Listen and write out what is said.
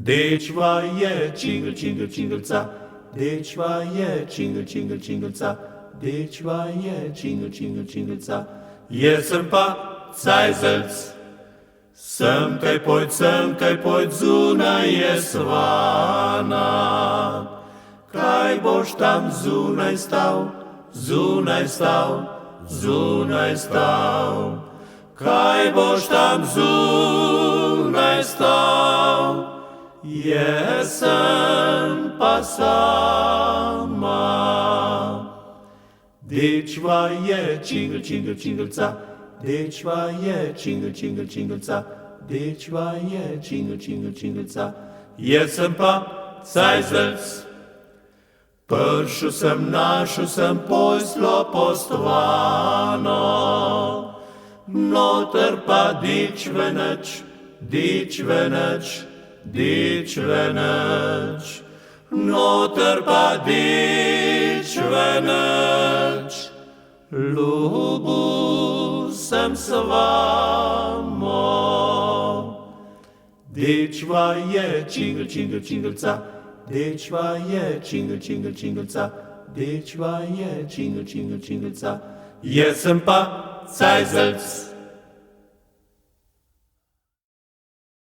Deci va e jingle, jingle, jingle, ța. Deci va e jingle, jingle, jingle, ța. Deci va e jingle, jingle, jingle, ța. Jetzt ein paar Zeisels. Sem kaj pojď, zunaj je svana. Kaj boš tam zunaj stal, zunaj stal, zunaj stal. Kaj boš tam zunaj stal, jesen pa sama. Dečva je jingle, jingle, jingle, ța. Dečva je jingle, jingle, jingle, ța. Dečva je jingle, jingle, jingle, ța. Jaz sem pa Zeisels. Prišel sem, našel sem poslo postovano. Noter pa dičveneč, dičveneč, dičveneč. Noter pa dičveneč. Ljubil sem s vamo. Dečva je jingle, jingle, jingle, ța. Dečva je jingle, jingle, jingle, ța. Dečva je jingle, jingle, jingle, ța. Jaz sem pa Zeisels.